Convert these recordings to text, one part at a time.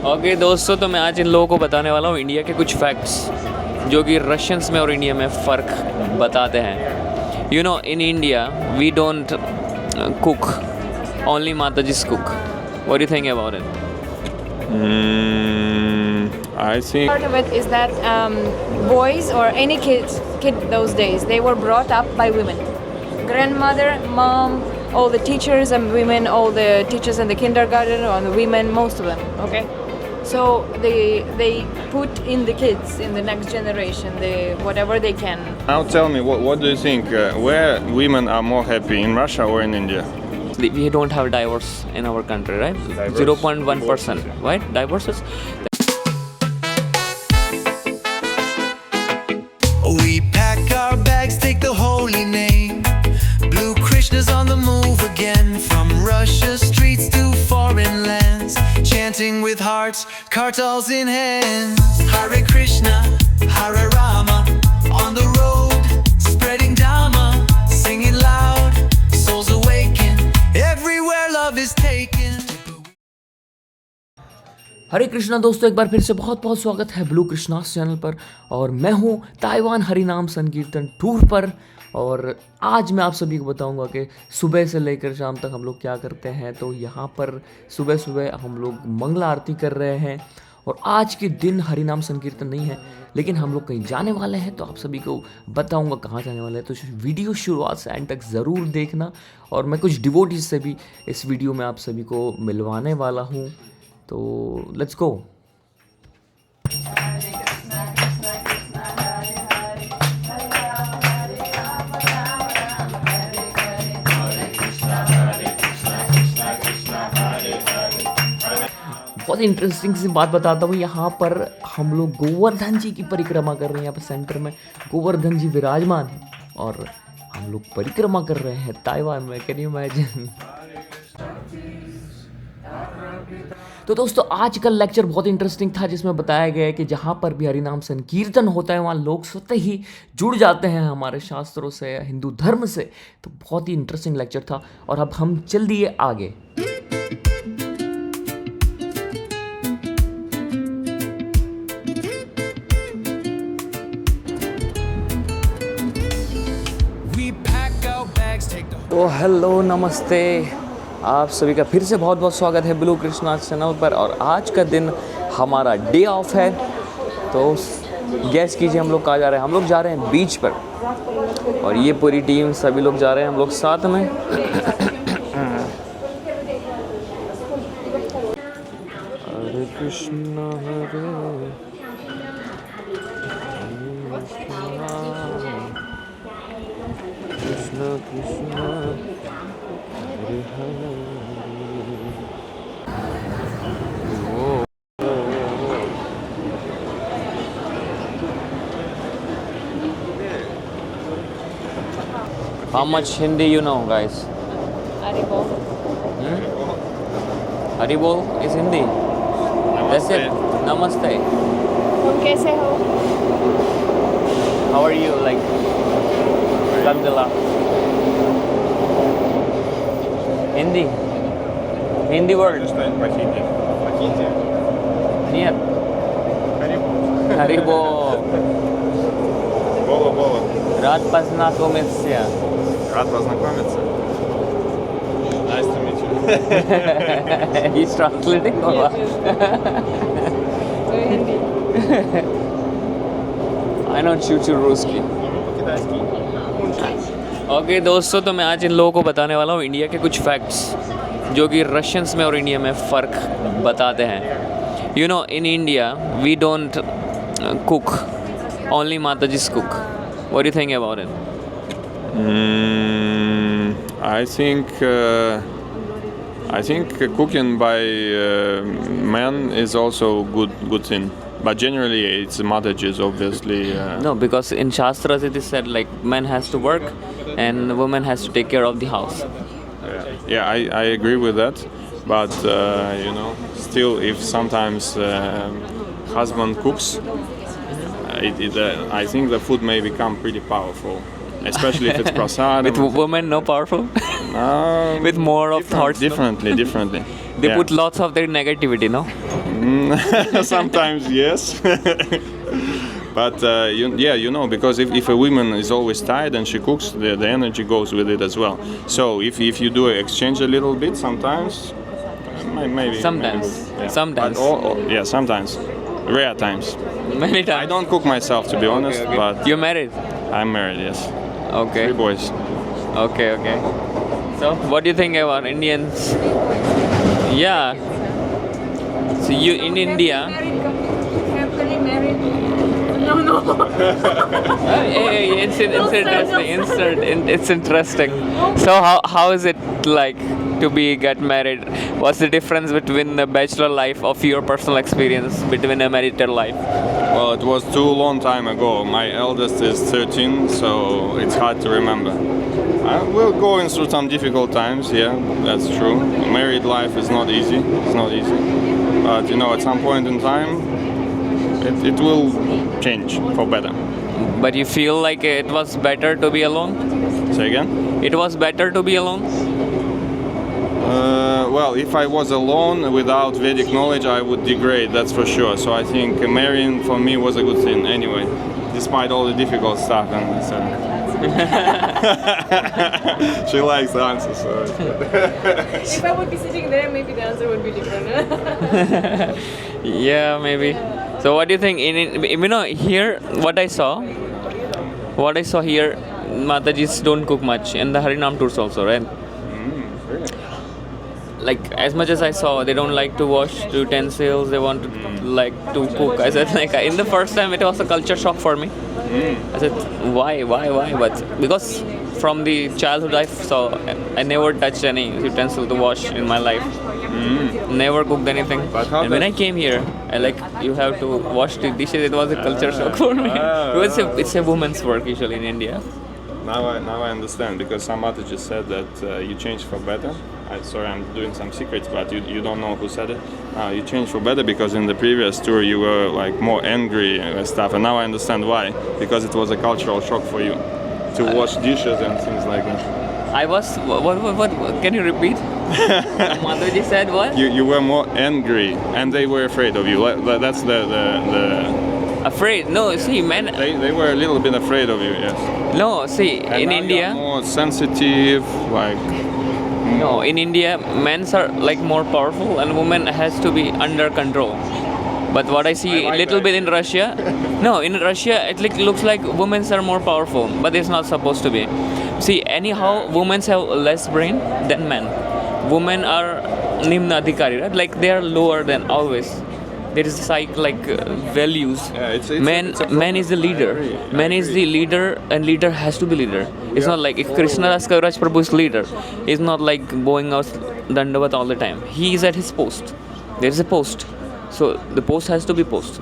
Okay दोस्तों, तो मैं आज इन लोगों को बताने वाला हूँ इंडिया के कुछ फैक्ट्स जो कि रशियंस में और इंडिया में फ़र्क बताते हैं। You know, in India we don't cook, only mata जी's cook. What do you think about it? I think Part of it is that boys or any kid those days, they were brought up by women. Grandmother, mom, all the teachers and women, all the teachers in the kindergarten or the women, most of them, okay? So they put in the kids in the next generation, whatever they can. now tell me what do you think? Where women are more happy, in Russia or in India? We don't have divorce in our country, right? Divorce. 0.1%, right? Divorces. We pack our bags, take the holy name. Blue Krishnas on the move again. From Russia's streets to foreign lands, chanting with hearts, kartals in hands. Hare Krishna, Hare Rama, on the road, spreading Dharma, singing loud, souls awaken, everywhere love is taken. हरे कृष्णा दोस्तों, एक बार फिर से बहुत बहुत स्वागत है blue Krishna's channel पर। और मैं हूँ ताइवान हरिनाम संकीर्तन टूर पर। और आज मैं आप सभी को बताऊंगा कि सुबह से लेकर शाम तक हम लोग क्या करते हैं। तो यहाँ पर सुबह सुबह हम लोग मंगला आरती कर रहे हैं। और आज के दिन हरिनाम संकीर्तन नहीं है, लेकिन हम लोग कहीं जाने वाले हैं। तो आप सभी को बताऊंगा कहाँ जाने वाले हैं। तो वीडियो शुरुआत से एंड तक ज़रूर देखना। और मैं कुछ डिवोटीज से भी इस वीडियो में आप सभी को मिलवाने वाला हूँ। तो लेट्स गो। बहुत इंटरेस्टिंग सी बात बताता हूँ। यहाँ पर हम लोग गोवर्धन जी की परिक्रमा कर रहे हैं। यहाँ पर सेंटर में गोवर्धन जी विराजमान हैं और हम लोग परिक्रमा कर रहे हैं ताइवान में। Can you imagine? तो दोस्तों, आज का लेक्चर बहुत इंटरेस्टिंग था, जिसमें बताया गया है कि जहाँ पर भी हरिनाम संकीर्तन होता है वहाँ लोग स्वतः ही जुड़ जाते हैं हमारे शास्त्रों से या हिंदू धर्म से। तो बहुत ही इंटरेस्टिंग लेक्चर था। और अब हम चल दिए आगे। तो हेलो, नमस्ते, आप सभी का फिर से बहुत बहुत स्वागत है ब्लू कृष्णा चैनल पर। और आज का दिन हमारा डे ऑफ है। तो गैस कीजिए हम लोग कहाँ जा रहे हैं। हम लोग जा रहे हैं बीच पर। और ये पूरी टीम सभी लोग जा रहे हैं हम लोग साथ में। हरे कृष्णा हरे Krishna Krishna Hare Hare. How much Hindi you know, guys? Haribol. Haribol is Hindi. That's it. Namaste. तुम कैसे हो? How are you? Like, Alhamdulillah. Hindi. Hindi word. Нет. Haribol. Бола. Рад познакомиться. Рад познакомиться. Nice to meet you. He's translating or what? तो हिंदी। I know चू रूसकी। Okay दोस्तों, तो मैं आज इन लोगों को बताने वाला हूँ इंडिया के कुछ फैक्ट्स जो कि रशियंस में और इंडिया में फ़र्क बताते हैं। You know, in India we don't cook, only mata जी's cook. What do you think about it? I think cooking by men is also good thing. But generally it's marriages, obviously. No, because in Shastras it is said like man has to work and woman has to take care of the house. Yeah, I agree with that. But still, if sometimes husband cooks, I think the food may become pretty powerful. especially if it's prasad. With women, no powerful? With more of thoughts? Differently. They put lots of their negativity, no? Sometimes yes. But because if a woman is always tired and she cooks, the energy goes with it as well. So if you do exchange a little bit, sometimes, maybe. Sometimes. Yeah. Sometimes. But sometimes. Rare times. Many times. I don't cook myself, to be honest, Okay. but You're married? I'm married, yes. Okay. 3 boys. Okay. So, what do you think about Indians? Yeah. So you in India? Happily married. No. Hey, it's interesting. It's interesting. So how is it like to get married? What's the difference between the bachelor life of your personal experience between a marital life? Well, it was too long time ago. My eldest is 13, so it's hard to remember. We're going through some difficult times, yeah, that's true. Married life is not easy. It's not easy. But at some point in time, it will change for better. But you feel like it was better to be alone? Say again? It was better to be alone? Well, if I was alone without Vedic knowledge, I would degrade, that's for sure. So I think marrying for me was a good thing anyway, despite all the difficult stuff. And so. She likes the answer, so. If I would be sitting there, maybe the answer would be different. Yeah, maybe. So what do you think? Here, what I saw here, Matajis don't cook much, and the Harinam tours also, right? Like as much as I saw, they don't like to wash utensils. They want to like to cook. I said in the first time it was a culture shock for me. I said why? But because from the childhood I saw, I never touched any utensil to wash in my life. Never cooked anything. And when I came here, you have to wash the dishes. It was a culture shock for me. Because it's a woman's work usually in India. Now I understand, because some Mataji said that you changed for better. Sorry, I'm doing some secrets, but you don't know who said it. You changed for better because in the previous tour you were like more angry and stuff, and now I understand why. Because it was a cultural shock for you to wash dishes and things like that. I was what? Can you repeat? Mataji said what? You were more angry, and they were afraid of you. That's the Afraid? No, see, men. They were a little bit afraid of you, yes. No, see, And in now India. you're more sensitive, like. No, in India, men are like more powerful, and women has to be under control. But what I see like little that. bit in Russia, no, in Russia it looks like women are more powerful, but it's not supposed to be. See, anyhow, women have less brain than men. Women are nimna adhikari, right? Like they are lower than always. There is values. Yeah, it's man is the leader. Man is the leader, and leader has to be leader. It's not like if Krishna Das Kaviraj Prabhu is leader, he's not like going out dandavat all the time. He is at his post. There is a post, so the post has to be post.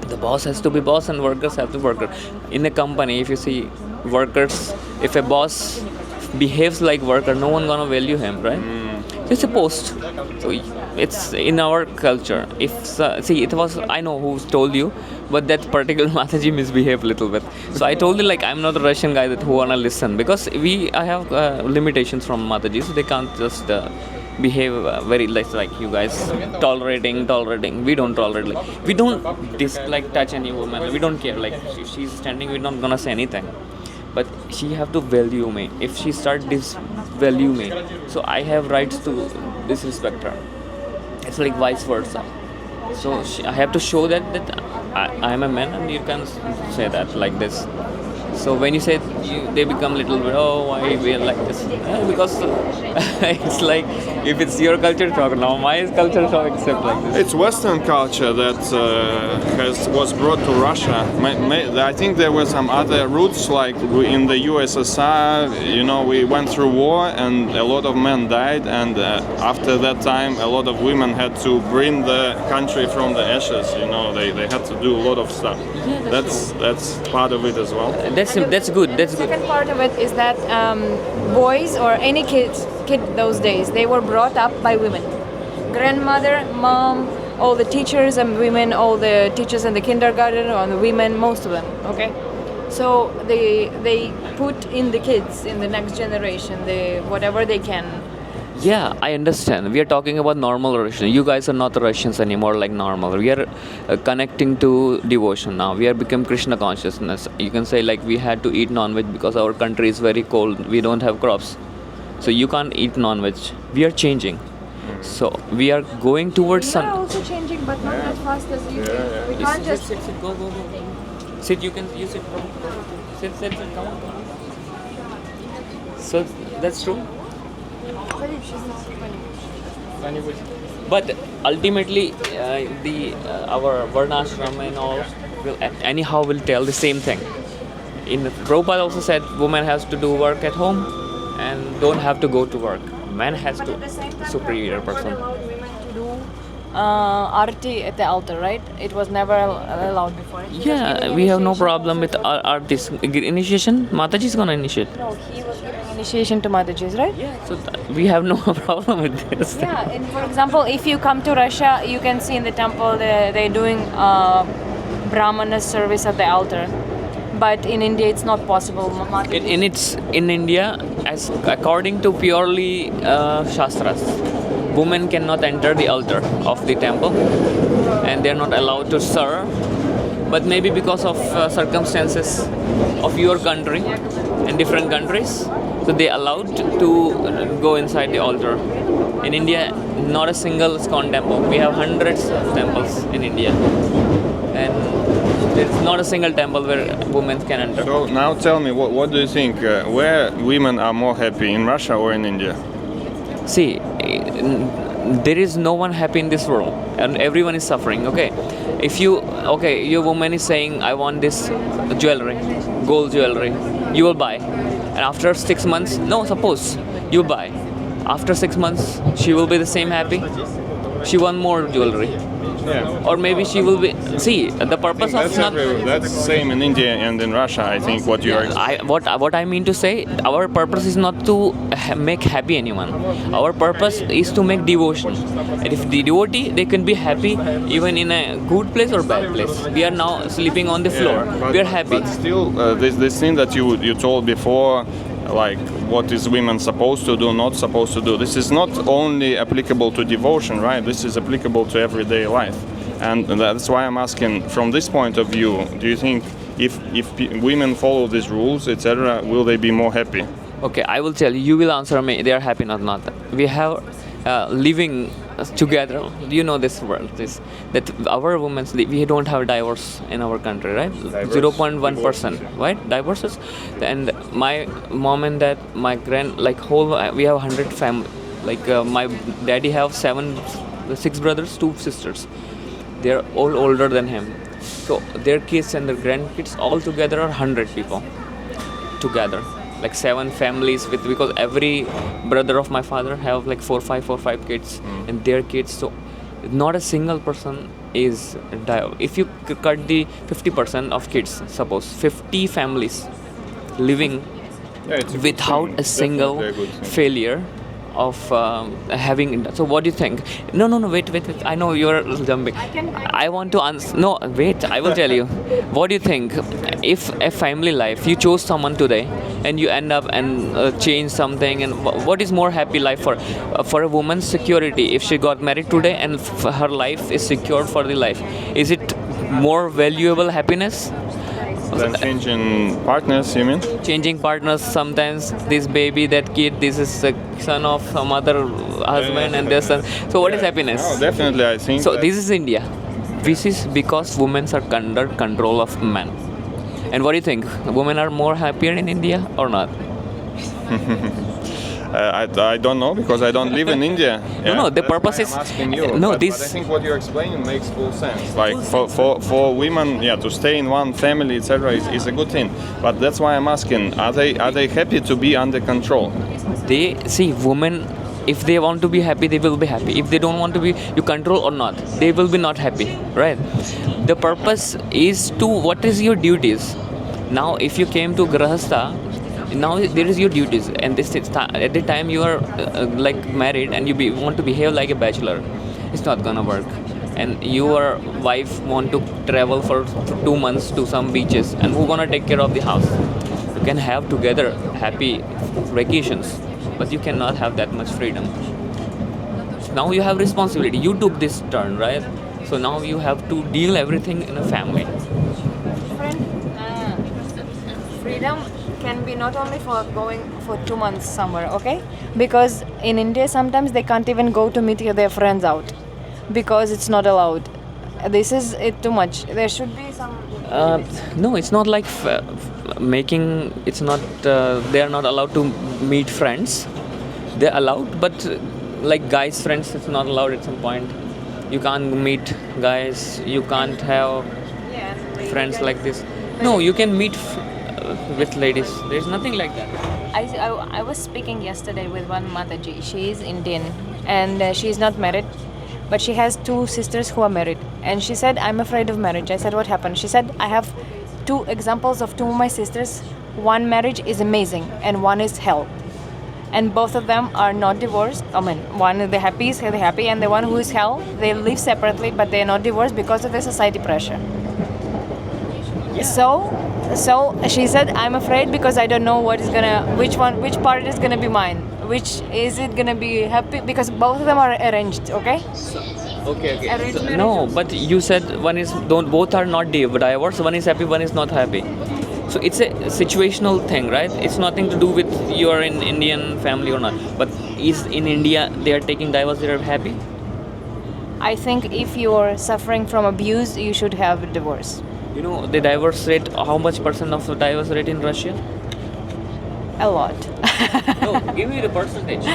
The boss has to be boss, and workers have to worker. In a company, if you see workers, if a boss behaves like worker, no one gonna value him, right? It's a post. So it's in our culture. It was, I know who told you, but that particular Mataji misbehaved a little bit. So I told you I'm not a Russian guy who wanna listen, because I have limitations from Mataji, so they can't just behave very less like you guys tolerating. We don't tolerate. We don't touch any woman. We don't care. If she's standing, we're not gonna say anything. But she have to value me. If she start disvalue me, so I have rights to disrespect her. It's like vice versa. So I have to show that I am a man, and you can say that like this. So when you say they become little bit, why we are like this? Because it's like if it's your culture shock, now my culture shock accept like this. It's Western culture that was brought to Russia. I think there were some other roots, like in the USSR. We went through war, and a lot of men died, and after that time, a lot of women had to bring the country from the ashes. They had to do a lot of stuff. That's part of it as well. That's good. The second part of it is that boys or any kid those days, they were brought up by women. Grandmother, mom, all the teachers and women, all the teachers in the kindergarten, or the women, most of them. Okay, so they put in the kids in the next generation whatever they can Yeah, I understand. We are talking about normal Russian. You guys are not Russians anymore like normal. We are connecting to devotion now. We are become Krishna consciousness. You can say like we had to eat non-veg because our country is very cold. We don't have crops. So you can't eat non-veg. We are changing. So we are going towards We are sun. also changing, but not as fast as you think. We can't just. Sit, go. Sit, you sit. Sit, come on. So that's true. But ultimately, our Varnashram and all will tell the same thing. In Prabhupada also said, woman has to do work at home and don't have to go to work. Man has But to at the same time, superior God person. allowed women to do arti at the altar, right? It was never allowed before. He was Yeah, giving we have no initiation problem with also to- our this initiation. Mataji is gonna initiate. No, he was giving initiation to Madhujis, right? So we have no problem with this. Yeah, and for example, if you come to Russia, you can see in the temple they're doing Brahmana service at the altar. But in India, it's not possible. In India, as according to purely shastras, women cannot enter the altar of the temple, and they are not allowed to serve. But maybe because of circumstances of your country and different countries, so they allowed to go inside the altar. In India, not a single ISKCON temple. We have hundreds of temples in India, and there's not a single temple where women can enter. So now tell me, what do you think? Where women are more happy, in Russia or in India? See, there is no one happy in this world, and everyone is suffering. Your woman is saying, I want this jewelry, gold jewelry. You will buy, and after 6 months, suppose you buy. After 6 months, she will be the same happy. She want more jewelry. Yeah. Or maybe she will be. See, the purpose of That's same in India and in Russia. I think what you are. what I mean to say, our purpose is not to make happy anyone. Our purpose is to make devotion. And if the devotee, they can be happy even in a good place or bad place. We are now sleeping on the floor. We are happy. But still, this thing that you told before, like what is women supposed to do, not supposed to do. This is not only applicable to devotion, right? This is applicable to everyday life, and that's why I'm asking. From this point of view, do you think if women follow these rules, etc., will they be more happy? Okay, I will tell you. You will answer me. They are happy, not. We have living together. Do you know this world? That our women, we don't have divorce in our country, right? 0.1%, right? Divorces, and my mom and dad, my we have 100 family. My daddy have 6 brothers, 2 sisters. They are all older than him. So their kids and their grandkids all together are 100 people together. Like 7 families because every brother of my father have like 4 5 kids and their kids. So not a single person is if you cut the 50% of kids, suppose 50 families living without a single failure of having. So what do you think? No, wait. I know you're jumping. I want to answer. No, wait. I will tell you. What do you think? If a family life, you chose someone today, and you end up and change something, and what is more happy life for a woman's security? If she got married today and her life is secured for the life, is it more valuable happiness? Then changing partners, you mean? Changing partners, sometimes this baby, that kid, this is a son of some other husband and their son. So what is happiness? No, definitely, I think. So this is India. This is because women are under control of men. And what do you think? Women are more happier in India or not? I don't know because I don't live in India. No, the That's purpose why is I'm asking you. no. But I think what you're explaining makes full sense. Like for women, to stay in one family, etc., is a good thing. But that's why I'm asking: Are they happy to be under control? They see women. If they want to be happy, they will be happy. If they don't want to be, you control or not, they will be not happy, right? The purpose is to what is your duties. Now, if you came to Grahastha, now there is your duties, and this is at the time you are married and you want to behave like a bachelor, it's not gonna work. And your wife want to travel for 2 months to some beaches, and who gonna take care of the house? You can have together happy vacations, but you cannot have that much freedom. Now you have responsibility. You took this turn, right? So now you have to deal everything in a family. Freedom can be not only for going for 2 months somewhere, okay? Because in India sometimes they can't even go to meet their friends out because it's not allowed. This is it too much. There should be some. No, it's not like making. It's not. They are not allowed to meet friends. They're allowed, but like guys' friends, it's not allowed at some point. You can't meet guys. You can't have friends like this. No, you can meet with ladies. There's nothing like that. I was speaking yesterday with one Mataji. She is Indian and she is not married, but she has 2 sisters who are married. And she said, I'm afraid of marriage. I said, what happened? She said, I have 2 examples of 2 of my sisters. One marriage is amazing and one is hell. And both of them are not divorced. I mean, one they're happy, and the one who is hell, they live separately, but they're not divorced because of the society pressure. So she said, I'm afraid because I don't know which part is gonna be mine. Which is it gonna be happy? Because both of them are arranged, okay? Okay. Arranged marriage. No, but you said both are not divorced. One is happy, one is not happy. So it's a situational thing, right? It's nothing to do with you are in Indian family or not. But is in India they are taking divorce, they are happy? I think if you're suffering from abuse, you should have a divorce. You know the divorce rate. How much percent of the divorce rate in Russia? A lot. No, give me the percentage.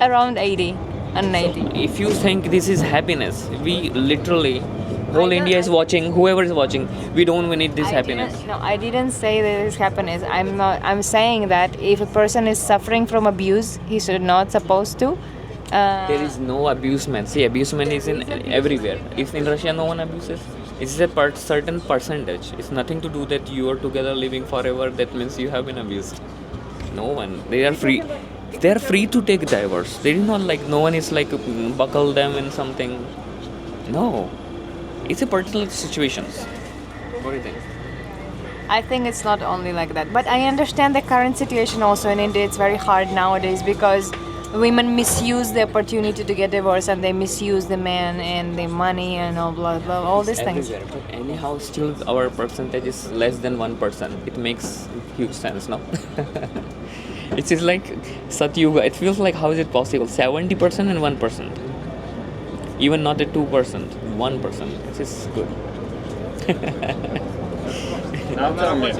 Around 80 and 90. If you think this is happiness, we literally, whole India is watching, whoever is watching, we don't need this happiness. I didn't say that it's happiness. I'm saying that if a person is suffering from abuse, he should not supposed to. There is no abusement. See, abusement is in everywhere. If in Russia no one abuses, it's a certain percentage. It's nothing to do that you are together living forever. That means you have been abused. No one. They are free. They are free to take divorce. They do not like. No one is like buckle them in something. No, it's a personal situations. What do you think? I think it's not only like that, but I understand the current situation also in India. It's very hard nowadays because women misuse the opportunity to get divorced, and they misuse the man and the money and all blah blah, all these things. But anyhow, still our percentage is less than 1%. It makes huge sense, no? It is like Satyuga. It feels like, how is it possible? 70% and 1%. Even not a 2%, 1%. This is good. Now tell me,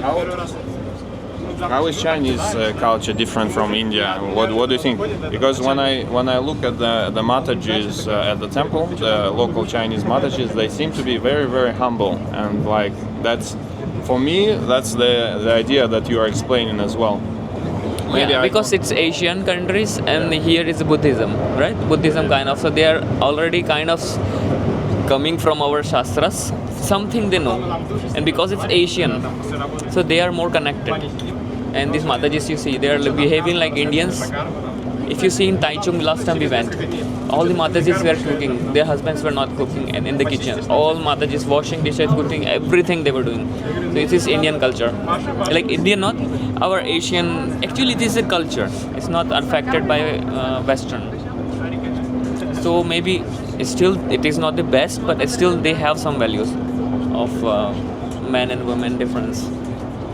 how is Chinese culture different from India? What do you think? Because when I look at the Matajis at the temple, the local Chinese Matajis, they seem to be very, very humble, and like that's, for me, that's the idea that you are explaining as well. Yeah, because it's Asian countries and here is Buddhism, right? Buddhism kind of, so they are already kind of coming from our shastras, something they know, and because it's Asian, so they are more connected. And these Matajis you see, they are behaving like Indians. If you see in Taichung, last time we went, all the Matajis were cooking, their husbands were not cooking, and in the kitchen, all Matajis washing dishes, cooking, everything they were doing. So it is Indian culture, like Indian, not our Asian. Actually, this is a culture. It's not affected by Western. So maybe it is not the best, but it's still they have some values of men and women difference.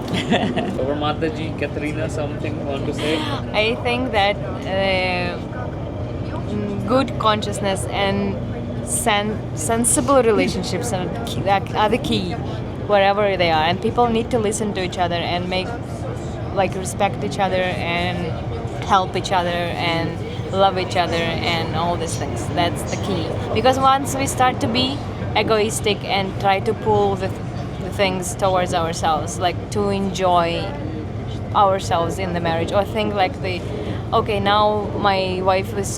Our Mataji, Katrina, something want to say? I think that good consciousness and sensible relationships are the key wherever they are, and people need to listen to each other and respect each other and help each other and love each other and all these things. That's the key, because once we start to be egoistic and try to pull the things towards ourselves, like to enjoy ourselves in the marriage, or think like okay, now my wife is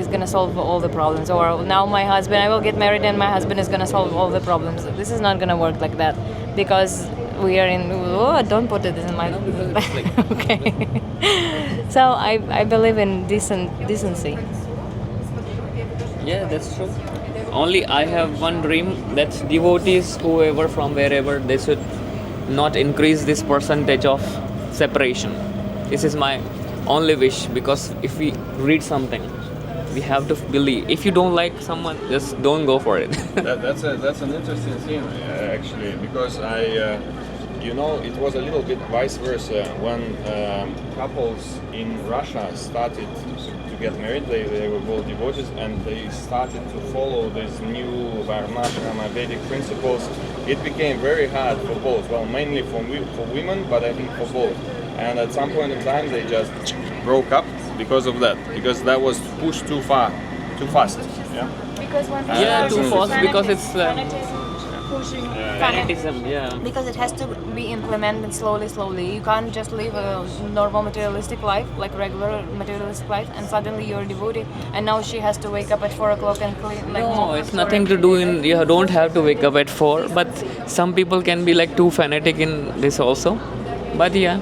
gonna solve all the problems, or now my husband, I will get married and my husband is gonna solve all the problems. This is not gonna work like that, because we are in. Oh, don't put it in my. Okay. So I believe in decency. Yeah, that's true. Only I have one dream, that's devotees, whoever from wherever, they should not increase this percentage of separation. This is my only wish, because if we read something, we have to believe. If you don't like someone, just don't go for it. That's an interesting thing, actually, because it was a little bit vice versa when couples in Russia started to get married. They were both devotees, and they started to follow these new Varnashrama Vedic principles. It became very hard for both. Well, mainly for women, but I think for both. And at some point in time, they just broke up because of that. Because that was pushed too far, too fast. Yeah. Because when Yeah, too fast, because it's pushing fanatism. Yeah. because it has to be implemented slowly. You can't just live a normal materialistic life, like regular materialistic life, and suddenly you're a devotee, and now she has to wake up at 4 o'clock and clean. Like, No, mop it's the nothing floor to do every in. day. You don't have to wake up at 4, but some people can be like too fanatic in this also. But yeah,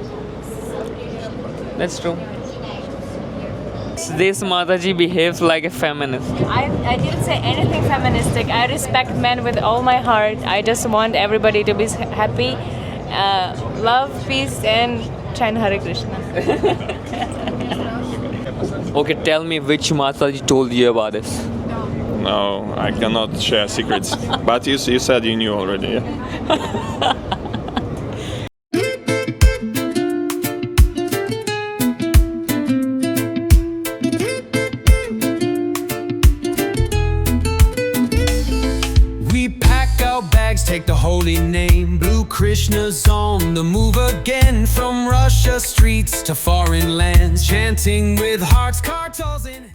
that's true. This Mataji behaves like a feminist. I didn't say anything feministic. I respect men with all my heart. I just want everybody to be happy, love, peace, and chant Hare Krishna. Okay, tell me which Mataji told you about this. No, I cannot share secrets. But you said you knew already. Yeah? Take the holy name, Blue Krishna's on the move again. From Russia streets to foreign lands, chanting with hearts, cartels in